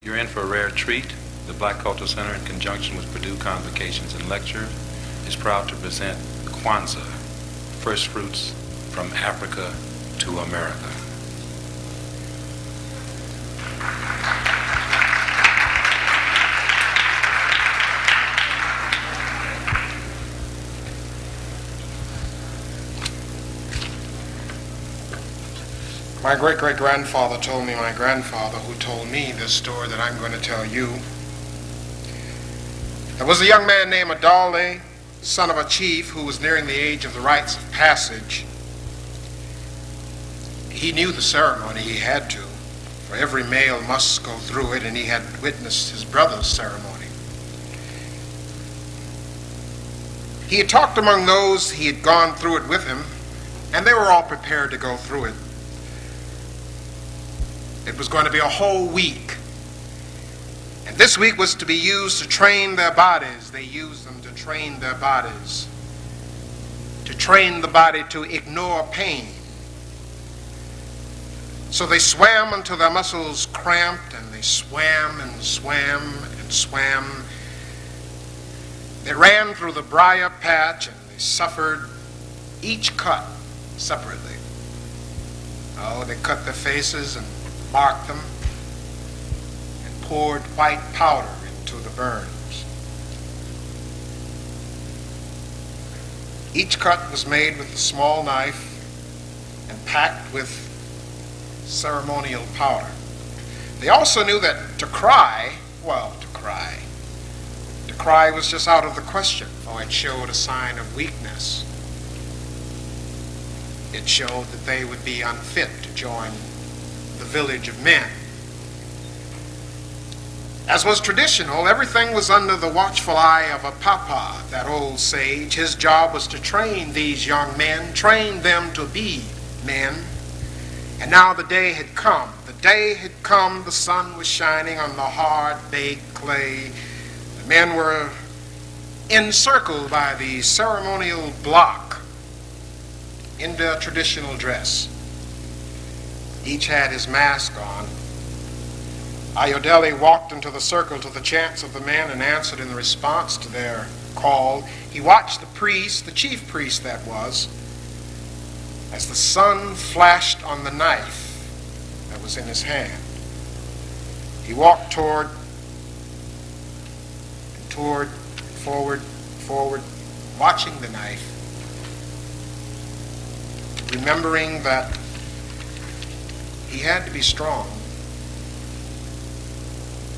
You're in for a rare treat. The Black Cultural Center, in conjunction with Purdue Convocations and Lecture, is proud to present Kwanzaa, First Fruits from Africa to America. My great-great-grandfather told me my grandfather, who told me this story that I'm going to tell you. There was a young man named Adale, son of a chief, who was nearing the age of the rites of passage. He knew the ceremony, he had to, for every male must go through it, and he had witnessed his brother's ceremony. He had talked among those he had gone through it with him, and they were all prepared to go through it. It was going to be a whole week. And this week was to be used to train their bodies. They used them to train their bodies, to train the body to ignore pain. So they swam until their muscles cramped, and they swam and swam and swam. They ran through the briar patch, and they suffered each cut separately. Oh, they cut their faces and marked them and poured white powder into the burns. Each cut was made with a small knife and packed with ceremonial powder. They also knew that to cry was just out of the question, for it showed a sign of weakness. It showed that they would be unfit to join the village of men. As was traditional, everything was under the watchful eye of a papa, that old sage. His job was to train these young men, train them to be men. And now the day had come. The day had come. The sun was shining on the hard, baked clay. The men were encircled by the ceremonial block in their traditional dress. Each had his mask on. Ayodele walked into the circle to the chants of the men and answered in response to their call. He watched the priest, the chief priest that was, as the sun flashed on the knife that was in his hand. He walked forward, watching the knife, remembering that he had to be strong.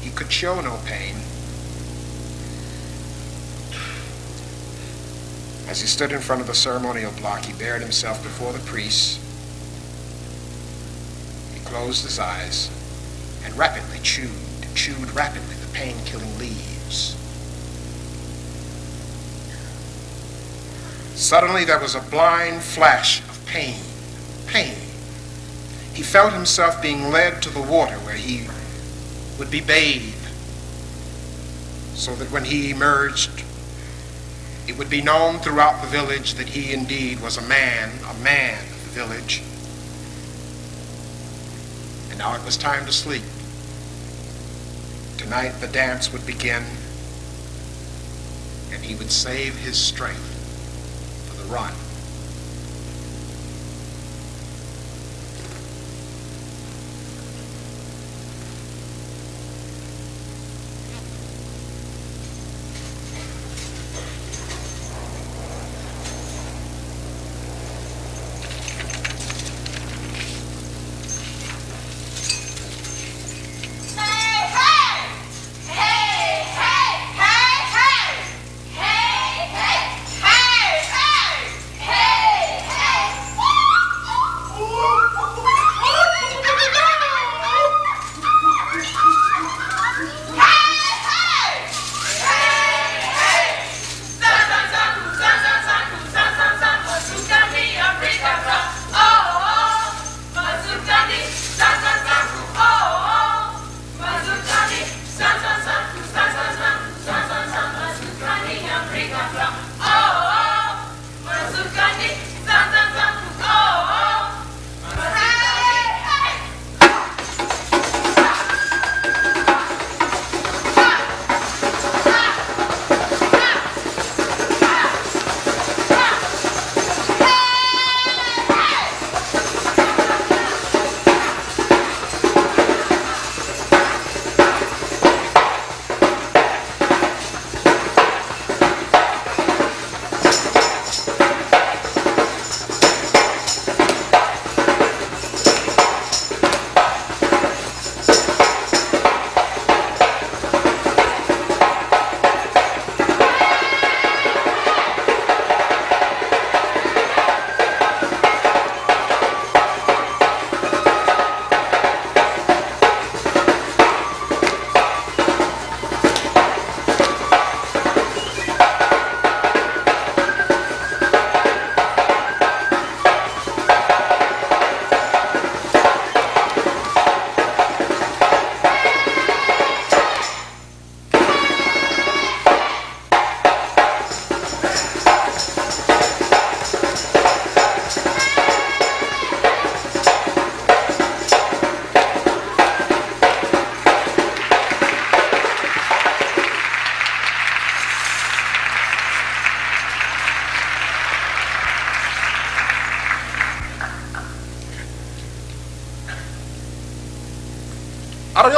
He could show no pain. As he stood in front of the ceremonial block, he bared himself before the priests. He closed his eyes and rapidly chewed rapidly the pain-killing leaves. Suddenly there was a blind flash of pain. He felt himself being led to the water where he would be bathed, so that when he emerged, it would be known throughout the village that he indeed was a man of the village. And now it was time to sleep. Tonight the dance would begin, and he would save his strength for the run. Hey!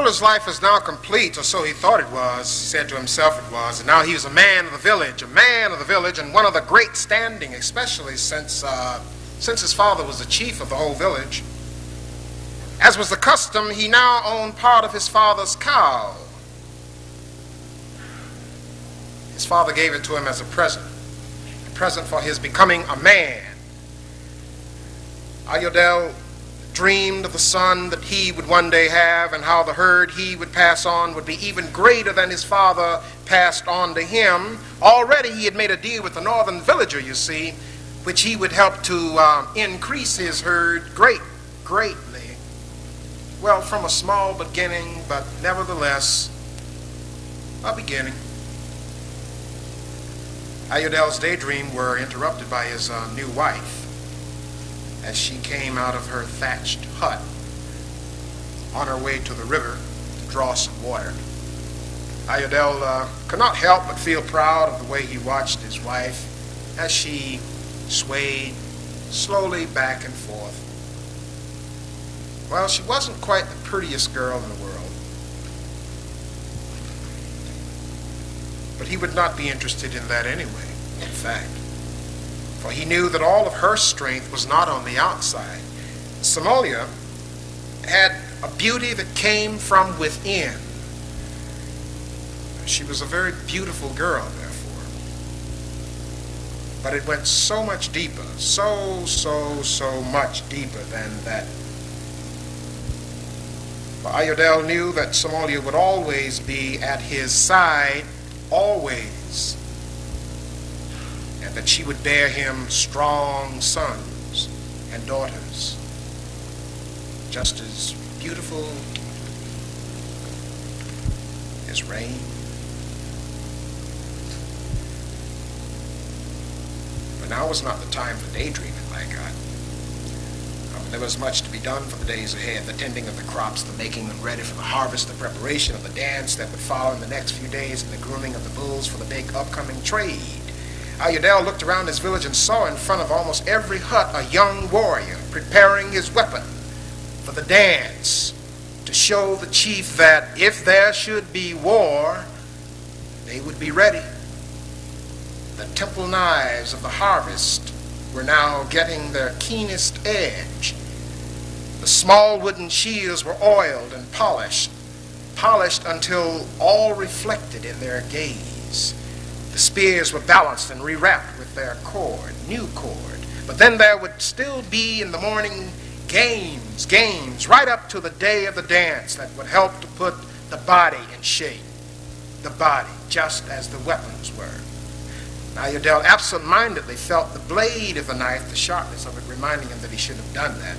elder's life is now complete, or so he thought it was. He said to himself it was. And now he was a man of the village, and one of the great standing, especially since his father was the chief of the whole village. As was the custom, he now owned part of his father's cow. His father gave it to him as a present for his becoming a man. Ayodele dreamed of the son that he would one day have, and how the herd he would pass on would be even greater than his father passed on to him. Already he had made a deal with the northern villager, you see, which he would help to increase his herd greatly. Well, from a small beginning, but nevertheless a beginning. Ayodele's daydreams were interrupted by his new wife as she came out of her thatched hut on her way to the river to draw some water. Ayodele could not help but feel proud of the way he watched his wife as she swayed slowly back and forth. Well, she wasn't quite the prettiest girl in the world, but he would not be interested in that anyway, in fact. For he knew that all of her strength was not on the outside. Somalia had a beauty that came from within. She was a very beautiful girl, therefore. But it went so much deeper, so much deeper than that. For Ayodele knew that Somalia would always be at his side, always, and that she would bear him strong sons and daughters, just as beautiful as rain. But now was not the time for daydreaming, my God. There was much to be done for the days ahead: the tending of the crops, the making them ready for the harvest, the preparation of the dance that would follow in the next few days, and the grooming of the bulls for the big upcoming trade. Ayodele looked around his village and saw in front of almost every hut a young warrior preparing his weapon for the dance, to show the chief that if there should be war, they would be ready. The temple knives of the harvest were now getting their keenest edge. The small wooden shields were oiled and polished until all reflected in their gaze. The spears were balanced and rewrapped with their new cord. But then there would still be in the morning games, right up to the day of the dance that would help to put the body in shape. The body, just as the weapons were. Ayodele absent-mindedly felt the blade of the knife, the sharpness of it reminding him that he should have done that.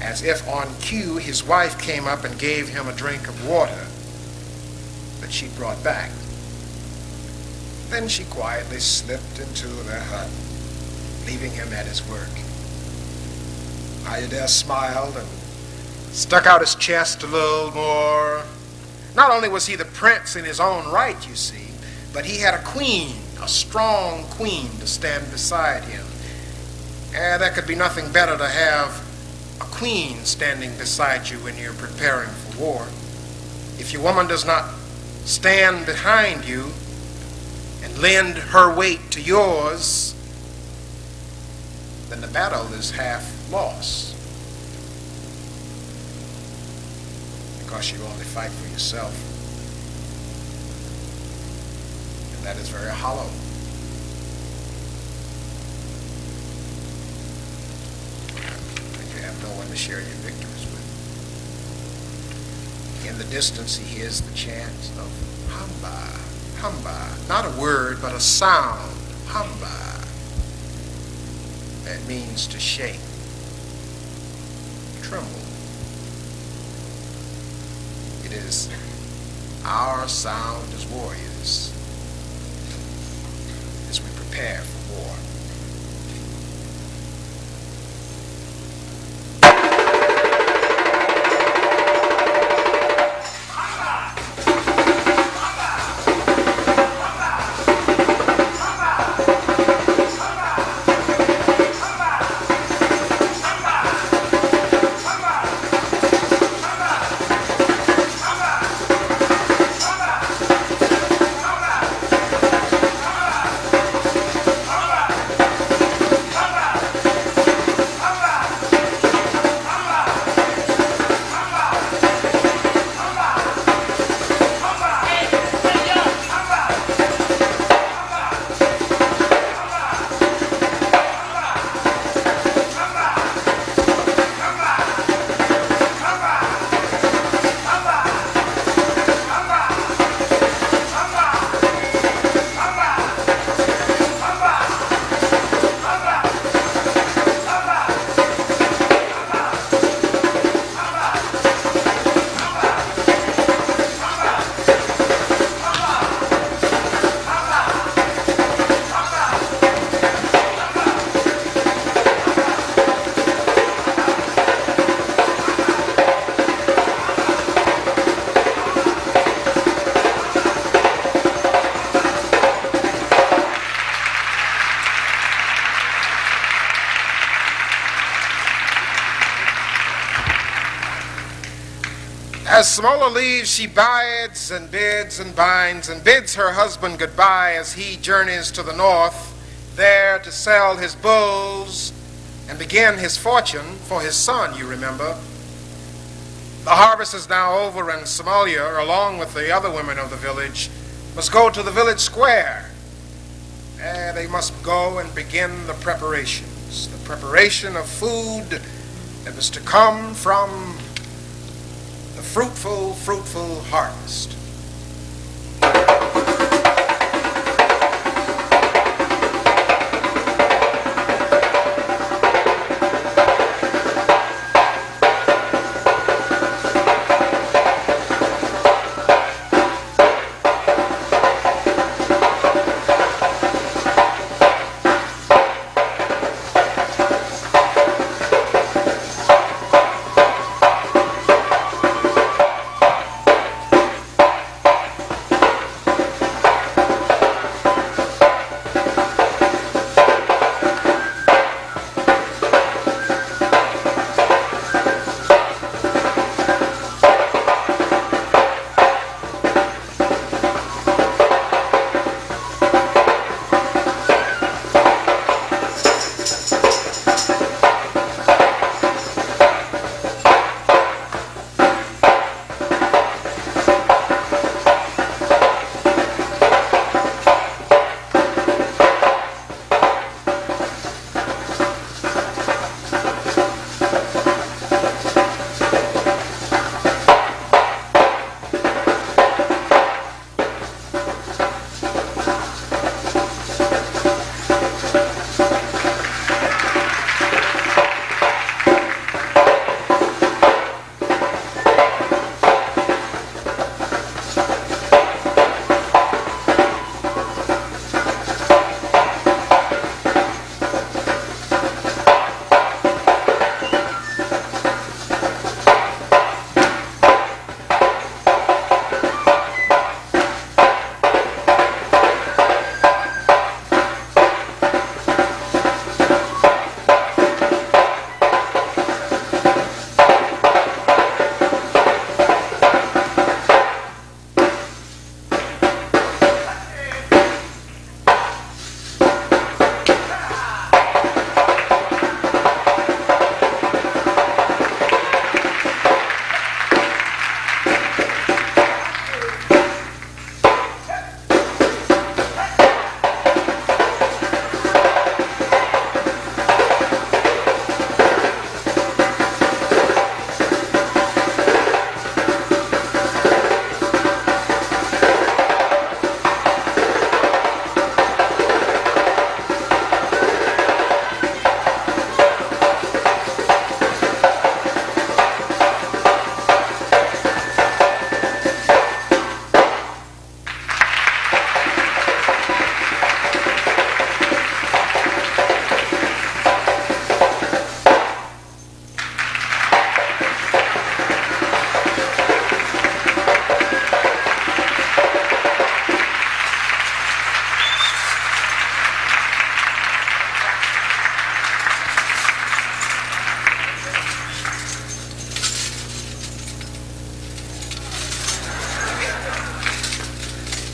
As if on cue, his wife came up and gave him a drink of water that she brought back. Then she quietly slipped into their hut, leaving him at his work. Ayodele smiled and stuck out his chest a little more. Not only was he the prince in his own right, you see, but he had a queen, a strong queen, to stand beside him. And there could be nothing better to have a queen standing beside you when you're preparing for war. If your woman does not stand behind you and lend her weight to yours, then the battle is half lost, because you only fight for yourself. And that is very hollow. You have no one to share your victories with. In the distance he hears the chant of Hamba, Hamba. Not a word, but a sound. Hamba. That means to shake, tremble. It is our sound as warriors as we prepare for war. Smola leaves, she bides and bids and binds and bids her husband goodbye as he journeys to the north, there to sell his bulls and begin his fortune for his son, you remember. The harvest is now over, and Somalia, along with the other women of the village, must go to the village square. There they must go and begin the preparation of food that was to come from the fruitful harvest.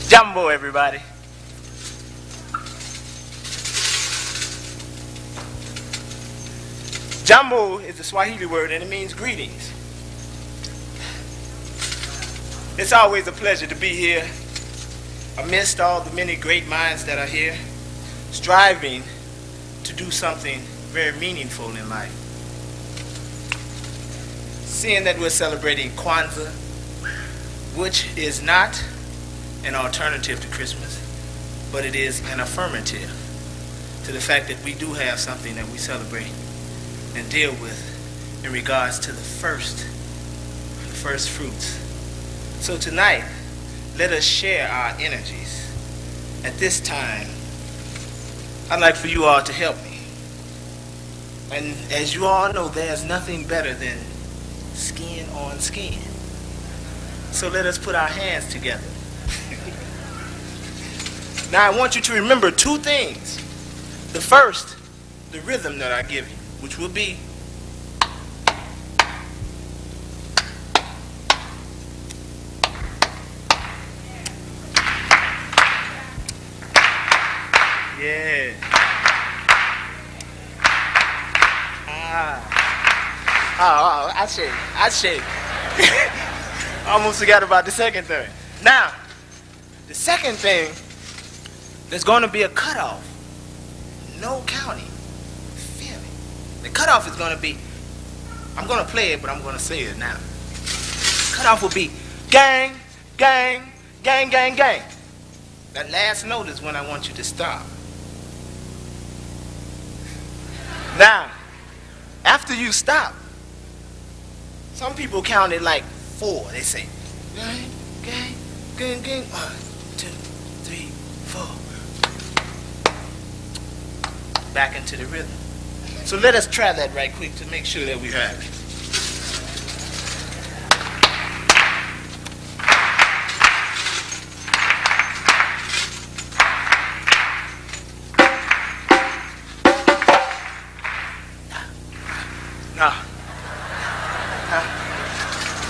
Jambo, everybody. Jambo is a Swahili word and it means greetings. It's always a pleasure to be here amidst all the many great minds that are here, striving to do something very meaningful in life. Seeing that we're celebrating Kwanzaa, which is not an alternative to Christmas, but it is an affirmative to the fact that we do have something that we celebrate and deal with in regards to the first fruits. So tonight, let us share our energies. At this time, I'd like for you all to help me. And as you all know, there's nothing better than skin on skin. So let us put our hands together. Now I want you to remember two things. The first, the rhythm that I give you, which will be Yeah. I shake. Almost forgot about the second thing. Now, the second thing, there's going to be a cutoff. No counting. Feel me? The cutoff is going to be, I'm going to play it, but I'm going to say it now. Cutoff will be gang, gang, gang, gang, gang. That last note is when I want you to stop. Now, after you stop, some people count it like 4. They say, gang, gang, gang, gang. 1, 2, 3, 4. Back into the rhythm. So let us try that right quick to make sure that we have it. No.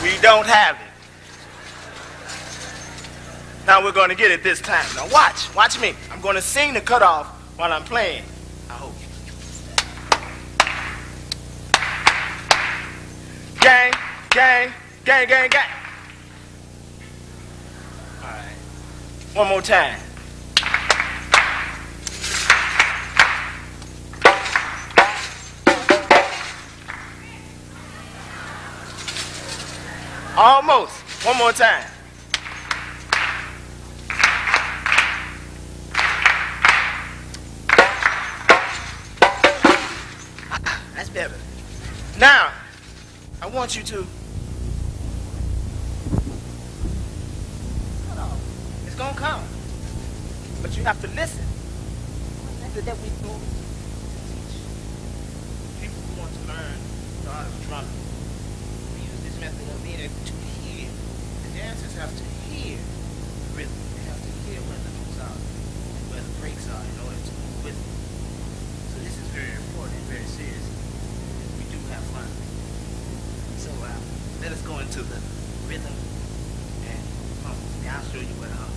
We don't have it. Now we're going to get it this time. Now watch me. I'm going to sing the cutoff while I'm playing. I hope. Gang, gang, gang, gang, gang. All right. One more time. Almost. One more time. That's better. Now, I want you to. It's gonna come, but you have to listen. After that, we go teach people who want to learn the art of drumming. Method of being able to hear. The dancers have to hear the rhythm. They have to hear where the notes are, where the breaks are in order to move with it. So this is very important and very serious. We do have fun. So let us go into the rhythm and I'll show you what I'll have.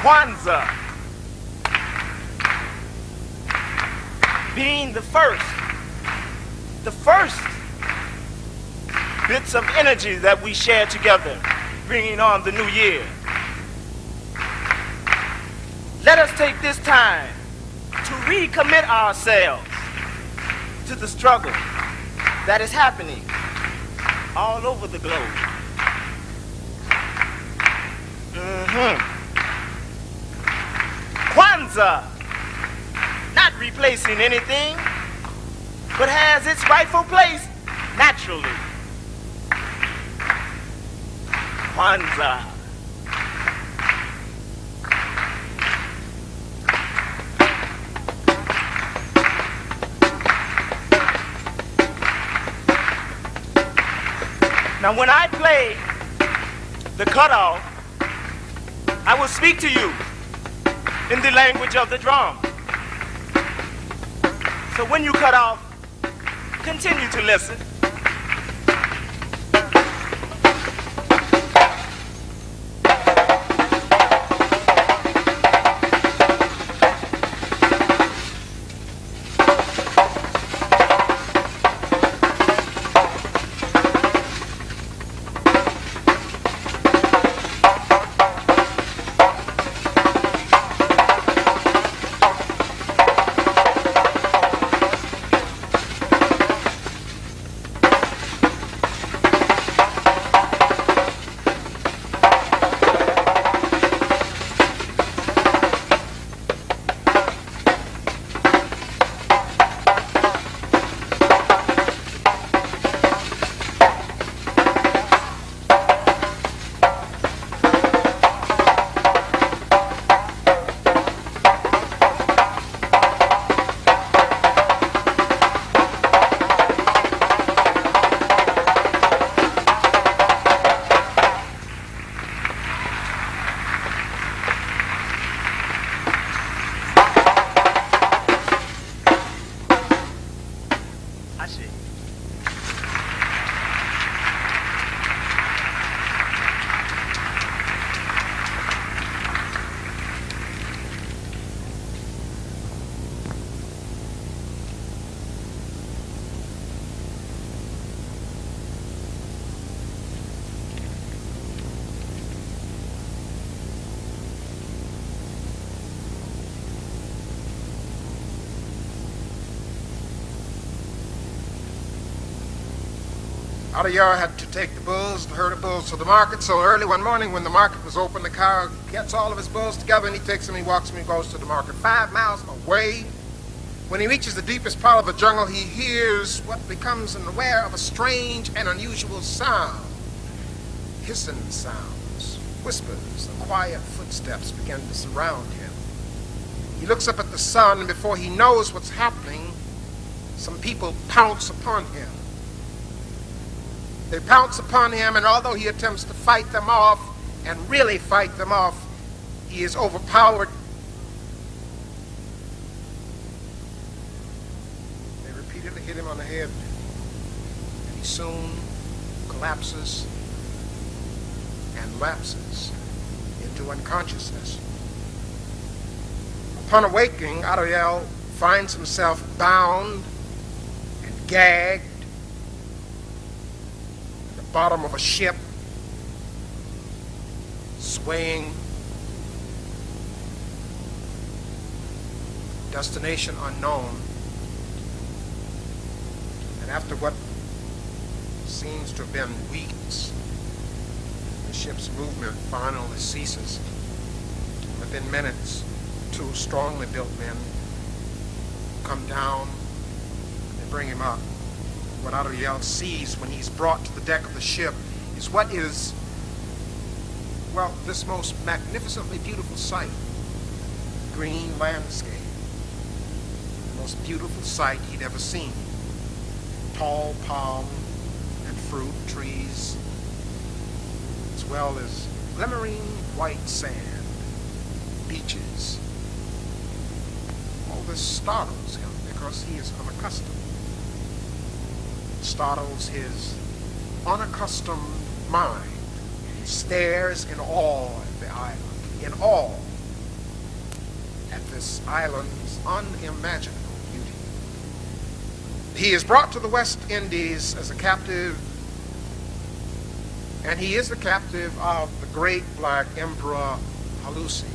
Kwanzaa, being the first bits of energy that we share together, bringing on the new year. Let us take this time to recommit ourselves to the struggle that is happening all over the globe. Kwanzaa, not replacing anything, but has its rightful place naturally. Kwanzaa. Now when I play the cutoff, I will speak to you in the language of the drum. So when you cut off, continue to listen. I see. Adayar had to take the bulls, the herd of bulls, to the market. So early one morning when the market was open, the cow gets all of his bulls together and he takes them, he walks them, he goes to the market. 5 miles away, when he reaches the deepest part of the jungle, he hears what becomes aware of a strange and unusual sound. Hissing sounds, whispers, and quiet footsteps begin to surround him. He looks up at the sun, and before he knows what's happening, some people pounce upon him. They pounce upon him, and although he attempts to fight them off, and really fight them off, he is overpowered. They repeatedly hit him on the head, and he soon collapses and lapses into unconsciousness. Upon awaking, Ariel finds himself bound and gagged at the bottom of a ship, swaying, destination unknown. And after what seems to have been weeks, the ship's movement finally ceases. Within minutes, 2 strongly built men come down and they bring him up. What Ariel sees when he's brought to the deck of the ship is what is, well, this most magnificently beautiful sight. Green landscape. The most beautiful sight he'd ever seen. Tall palm and fruit trees, as well as glimmering white sand, beaches. All this startles him because he is unaccustomed. It startles his unaccustomed mind. He stares in awe at the island, in awe at this island's unimaginable beauty. He is brought to the West Indies as a captive, and he is the captive of the great black Emperor Halusi.